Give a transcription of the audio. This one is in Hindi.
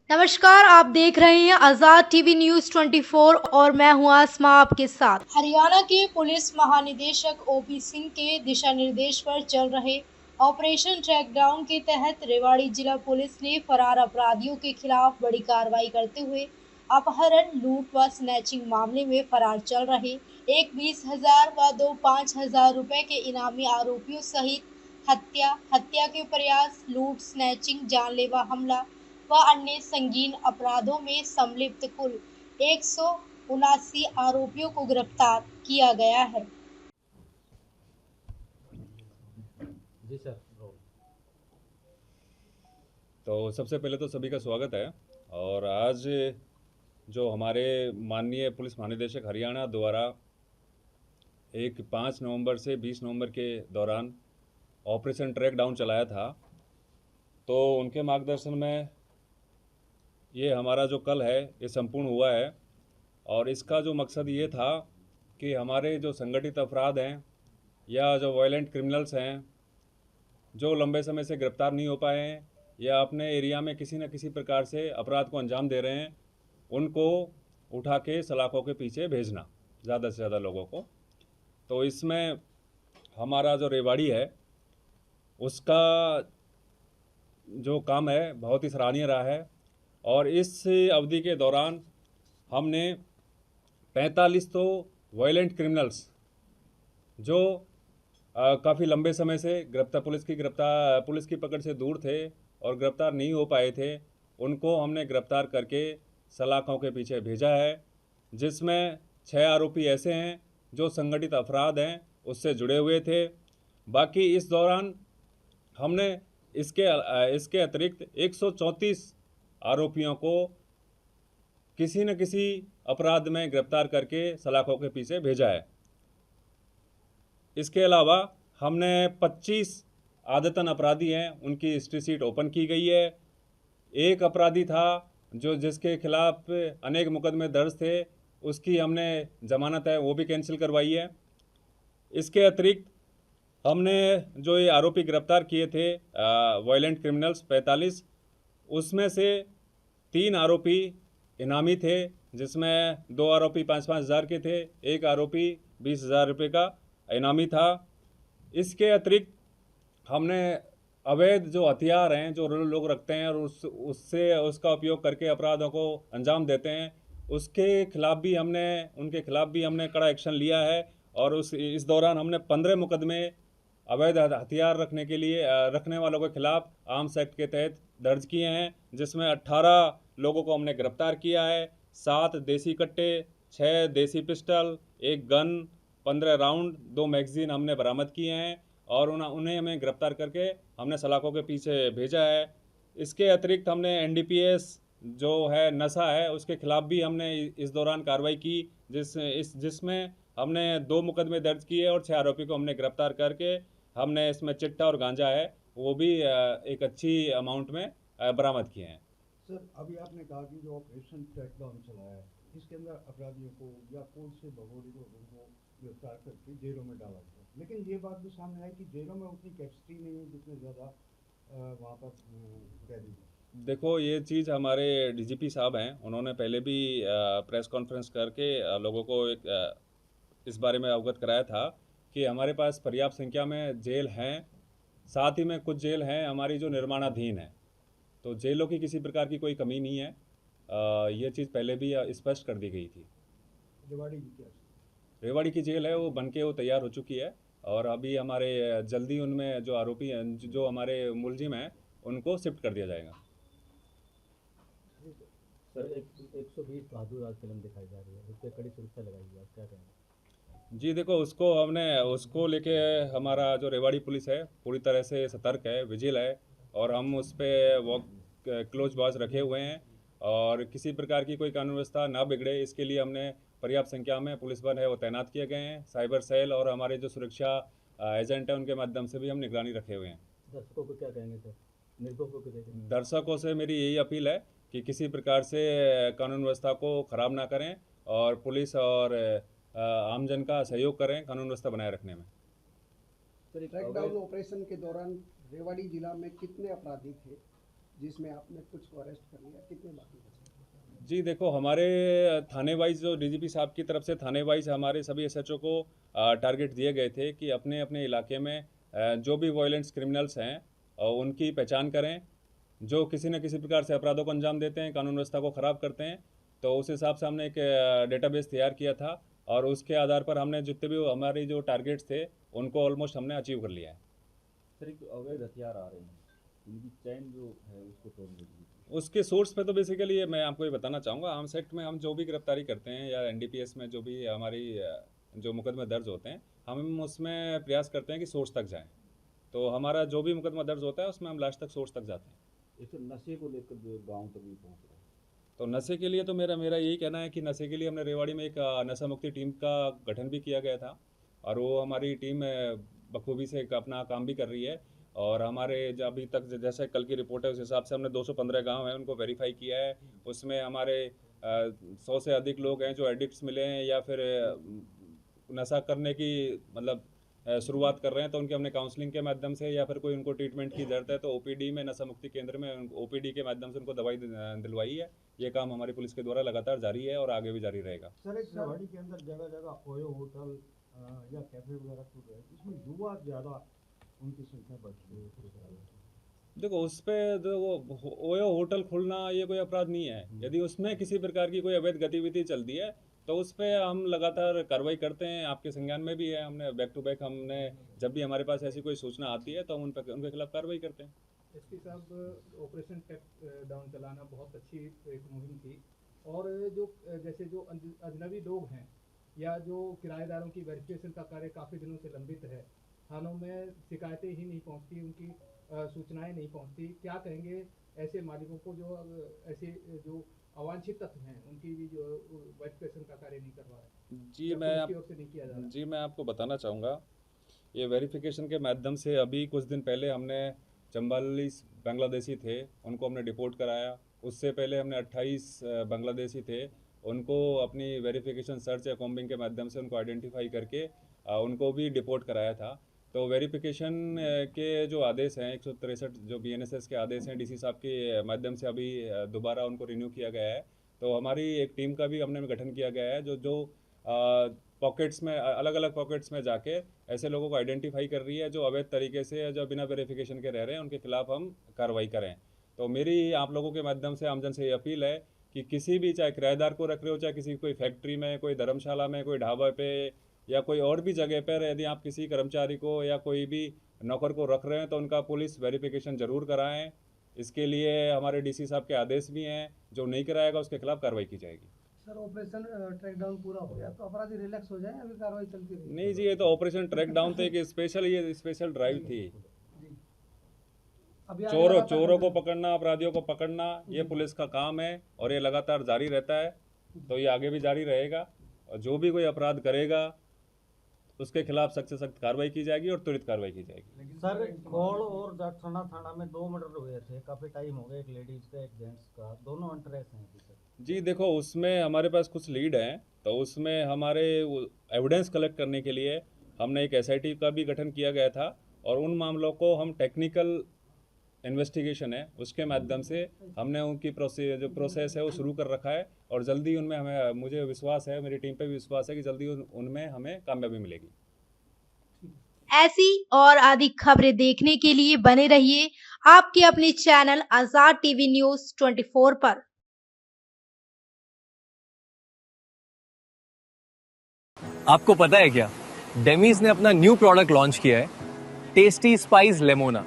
नमस्कार, आप देख रहे हैं आजाद टीवी न्यूज 24 और मैं हूं आसमा आपके साथ। हरियाणा के पुलिस महानिदेशक ओपी सिंह के दिशा निर्देश पर चल रहे ऑपरेशन ट्रैकडाउन के तहत रेवाड़ी जिला पुलिस ने फरार अपराधियों के खिलाफ बड़ी कार्रवाई करते हुए अपहरण, लूट व स्नैचिंग मामले में फरार चल रहे एक 20,000 व दो 5,000 रुपए के इनामी आरोपियों सहित हत्या के प्रयास, लूट, स्नैचिंग, जानलेवा हमला व अन्य संगीन अपराधों में संलिप्त कुल 179 आरोपियों को गिरफ्तार किया गया है। जी सर। तो सबसे पहले तो सभी का स्वागत है। और आज जो हमारे माननीय पुलिस महानिदेशक हरियाणा द्वारा एक 5 नवंबर से 20 नवंबर के दौरान ऑपरेशन ट्रैक डाउन चलाया था, तो उनके मार्गदर्शन में ये हमारा जो कल है ये संपूर्ण हुआ है। और इसका जो मकसद ये था कि हमारे जो संगठित अपराध हैं या जो वायलेंट क्रिमिनल्स हैं, जो लंबे समय से गिरफ्तार नहीं हो पाए हैं या अपने एरिया में किसी न किसी प्रकार से अपराध को अंजाम दे रहे हैं, उनको उठा के सलाखों के पीछे भेजना, ज़्यादा से ज़्यादा लोगों को। तो इसमें हमारा जो रेवाड़ी है उसका जो काम है बहुत ही सराहनीय रहा है। और इस अवधि के दौरान हमने 45 तो वायलेंट क्रिमिनल्स जो काफ़ी लंबे समय से पुलिस की पकड़ से दूर थे और गिरफ्तार नहीं हो पाए थे, उनको हमने गिरफ्तार करके सलाखों के पीछे भेजा है, जिसमें 6 आरोपी ऐसे हैं जो संगठित अपराध हैं उससे जुड़े हुए थे। बाकी इस दौरान हमने इसके अतिरिक्त 134 आरोपियों को किसी न किसी अपराध में गिरफ्तार करके सलाखों के पीछे भेजा है। इसके अलावा हमने 25 आदतन अपराधी हैं, उनकी हिस्ट्री शीट ओपन की गई है। एक अपराधी था जिसके खिलाफ अनेक मुकदमे दर्ज थे, उसकी हमने जमानत है वो भी कैंसिल करवाई है। इसके अतिरिक्त हमने जो ये आरोपी गिरफ्तार किए थे वायलेंट क्रिमिनल्स 45, उसमें से 3 आरोपी इनामी थे, जिसमें 2 आरोपी 5-5 हज़ार के थे, एक आरोपी 20,000 रुपये का इनामी था। इसके अतिरिक्त हमने अवैध जो हथियार हैं जो लोग रखते हैं और उसका उपयोग करके अपराधों को अंजाम देते हैं, उनके खिलाफ भी हमने कड़ा एक्शन लिया है। और इस दौरान हमने 15 मुकदमे अवैध हथियार रखने वालों के खिलाफ आर्म्स एक्ट के तहत दर्ज किए हैं, जिसमें 18 लोगों को हमने गिरफ्तार किया है। 7 देसी कट्टे, 6 देसी पिस्टल, 1 गन, 15 राउंड, 2 मैगजीन हमने बरामद किए हैं और उन्हें हमें गिरफ्तार करके हमने सलाखों के पीछे भेजा है। इसके अतिरिक्त हमने NDPS जो है नशा है उसके खिलाफ भी हमने इस दौरान कार्रवाई की, जिसमें हमने 2 मुकदमे दर्ज किए और 6 आरोपी को हमने गिरफ्तार करके हमने इसमें चिट्टा और गांजा है वो भी एक अच्छी अमाउंट में बरामद किए हैं। सर, अभी आपने कहा कि जो ऑपरेशन ट्रैकडाउन चलाया है, इसके अंदर अपराधियों को या कोर्ट से भगोड़े लोगों को गिरफ्तार करके जेलों में डाला गया, लेकिन ये बात भी सामने आई कि जेलों में उतनी कैपेसिटी नहीं है जितने ज़्यादा वहाँ पर कैदी है। देखो, ये चीज़ हमारे DGP साहब हैं, उन्होंने पहले भी प्रेस कॉन्फ्रेंस करके लोगों को इस बारे में अवगत कराया था कि हमारे पास पर्याप्त संख्या में जेल हैं। साथ ही में कुछ जेल हैं हमारी जो निर्माणाधीन है, तो जेलों की किसी प्रकार की कोई कमी नहीं है। ये चीज़ पहले भी स्पष्ट कर दी गई थी। रेवाड़ी की क्या? रेवाड़ी की जेल है वो बन के वो तैयार हो चुकी है और अभी हमारे जल्दी उनमें जो आरोपी हैं, जो हमारे मुलजिम हैं, उनको शिफ्ट कर दिया जाएगा। सर 120 बहादुर आज फिल्म दिखाई जा रही है, उस पर कड़ी सुरक्षा लगाई गई है, क्या कहेंगे? जी देखो, उसको लेके हमारा जो रेवाड़ी पुलिस है पूरी तरह से सतर्क है, विजिल है और हम उस पर क्लोज वॉच रखे हुए हैं और किसी प्रकार की कोई कानून व्यवस्था ना बिगड़े इसके लिए हमने पर्याप्त संख्या में पुलिस बल है वो तैनात किए गए हैं। साइबर सेल और हमारे जो सुरक्षा एजेंट हैं उनके माध्यम से भी हम निगरानी रखे हुए हैं। दर्शकों को क्या कहेंगे सर, निर्दोषों को देखेंगे? दर्शकों से मेरी यही अपील है कि किसी प्रकार से कानून व्यवस्था को ख़राब ना करें और पुलिस और आमजन का सहयोग करें कानून व्यवस्था बनाए रखने में। ट्रैकडाउन ऑपरेशन के दौरान रेवाड़ी जिला में कितने अपराधी थे? जिसमें आपने कुछ को अरेस्ट कर लिया, कितने बाकी बचे? जी देखो, हमारे थाने वाइज जो डीजीपी साहब की तरफ से थाने वाइज हमारे सभी एसएचओ को टारगेट दिए गए थे कि अपने अपने इलाके में जो भी वायलेंस क्रिमिनल्स हैं उनकी पहचान करें, जो किसी न किसी प्रकार से अपराधों को अंजाम देते हैं, कानून व्यवस्था को ख़राब करते हैं। तो उस हिसाब से हमने एक डेटाबेस तैयार किया था और उसके आधार पर हमने जितने भी हमारी जो टारगेट्स थे उनको ऑलमोस्ट हमने अचीव कर लिया है। सर एक अवैध हथियार आ रहे हैं, इनकी चैन जो है उसको तोड़ने के लिए उसके सोर्स पे तो बेसिकली मैं आपको ये बताना चाहूँगा, आर्म्स एक्ट में हम जो भी गिरफ्तारी करते हैं या एनडीपीएस में जो भी हमारी जो मुकदमे दर्ज होते हैं, हम उसमें प्रयास करते हैं कि सोर्स तक जाएं। तो हमारा जो भी मुकदमा दर्ज होता है उसमें हम लास्ट तक सोर्स तक जाते हैं। एक नशे को लेकर जो गांव तक भी पहुंच रहा है, तो नशे के लिए तो मेरा यही कहना है कि नशे के लिए हमने रेवाड़ी में एक नशा मुक्ति टीम का गठन भी किया गया था और वो हमारी टीम बखूबी से अपना काम भी कर रही है। और हमारे अभी तक जैसे कल की रिपोर्ट है उस हिसाब से हमने 215 गांव हैं उनको वेरीफाई किया है। उसमें हमारे 100 से अधिक लोग हैं जो एडिक्ट्स मिले हैं या फिर नशा करने की मतलब शुरुआत कर रहे हैं, तो उनके हमने काउंसलिंग के माध्यम से या फिर कोई उनको ट्रीटमेंट की ज़रूरत है तो ओपीडी में नशा मुक्ति केंद्र में ओपीडी के माध्यम से उनको दवाई दिलवाई है। ये काम हमारी पुलिस के द्वारा लगातार जारी है और आगे भी जारी रहेगा। सर एक रेवाड़ी के अंदर जगह जगह ओयो होटल या कैफे वगैरह खुल रहे हैं, इसमें युवा ज़्यादा उनकी संख्या बढ़ रही है। देखो उस पर ओयो होटल खुलना ये कोई अपराध नहीं है। यदि उसमें किसी प्रकार की कोई अवैध गतिविधि चलती है तो उस पर हम लगातार कार्रवाई करते हैं। आपके संज्ञान में भी है, हमने बैक टू बैक हमने जब भी हमारे पास ऐसी कोई सूचना आती है तो हम उनके खिलाफ कार्रवाई करते हैं। एसपी साहब, ऑपरेशन ट्रैक डाउन चलाना बहुत अच्छी एक मुहिम थी और जो जैसे जो अजनबी लोग हैं या जो किराएदारों की वेरिफिकेशन का कार्य काफ़ी दिनों से लंबित है, थानों में शिकायतें ही नहीं पहुंचती, उनकी सूचनाएं नहीं पहुंचती, क्या कहेंगे ऐसे मालिकों को जो ऐसे जो अवांछित तत्व हैं उनकी भी जो वेरिफिकेशन का कार्य नहीं करवा रहे? जी मैं आपको बताना चाहूँगा, ये वेरिफिकेशन के माध्यम से अभी कुछ दिन पहले हमने 44 बांग्लादेशी थे उनको हमने डिपोर्ट कराया। उससे पहले हमने 28 बांग्लादेशी थे उनको अपनी वेरिफिकेशन सर्च या कॉम्बिंग के माध्यम से उनको आइडेंटिफाई करके उनको भी डिपोर्ट कराया था। तो वेरिफिकेशन के जो आदेश हैं 163 जो बीएनएसएस के आदेश हैं डीसी साहब के माध्यम से अभी दोबारा उनको रिन्यू किया गया है। तो हमारी एक टीम का भी हमने गठन किया गया है जो पॉकेट्स में अलग अलग पॉकेट्स में जाके ऐसे लोगों को आइडेंटिफाई कर रही है जो अवैध तरीके से जो बिना वेरिफिकेशन के रह रहे हैं, उनके खिलाफ हम कार्रवाई करें। तो मेरी आप लोगों के माध्यम से आमजन से ये अपील है कि किसी भी, चाहे किराएदार को रख रहे हो, चाहे किसी कोई फैक्ट्री में, कोई धर्मशाला में, कोई ढाबा पे या कोई और भी जगह पर यदि आप किसी कर्मचारी को या कोई भी नौकर को रख रहे हैं तो उनका पुलिस वेरिफिकेशन ज़रूर कराएं। इसके लिए हमारे डीसी साहब के आदेश भी हैं, जो नहीं कराएगा उसके खिलाफ कार्रवाई की जाएगी। सर ऑपरेशन ट्रैक डाउन पूरा हो गया तो अपराधी रिलैक्स हो जाए, अभी कार्रवाई चलती रही? नहीं जी, ये तो ऑपरेशन ट्रैक डाउन थे कि स्पेशल ड्राइव थी। चोरों को पकड़ना, अपराधियों को पकड़ना ये पुलिस का काम है और ये लगातार जारी रहता है। तो ये आगे भी जारी रहेगा और जो भी कोई अपराध करेगा उसके खिलाफ सख्त से सख्त कार्रवाई की जाएगी और त्वरित कार्रवाई की जाएगी। सर खोड़ और जाटथाना थाना में 2 मर्डर हुए थे, काफ़ी टाइम हो गया, एक लेडीज़ का एक जेंट्स का, दोनों अनट्रेस हैं अभी तक। जी देखो, उसमें हमारे पास कुछ लीड हैं, तो उसमें हमारे एविडेंस कलेक्ट करने के लिए हमने एक एसआईटी का भी गठन किया गया था और उन मामलों को हम टेक्निकल इन्वेस्टिगेशन है उसके माध्यम से हमने उनकी प्रोसेस है वो शुरू कर रखा है और जल्दी उनमें मुझे विश्वास है, मेरी टीम पे भी विश्वास है कि जल्दी उनमें हमें कामयाबी मिलेगी। ऐसी और अधिक खबरें देखने के लिए बने रहिए आपके अपने चैनल आजाद टीवी न्यूज़ 24 पर। आपको पता है क्या, डेमीज ने अपना न्यू प्रोडक्ट लॉन्च किया है, टेस्टी स्पाइस लेमोना।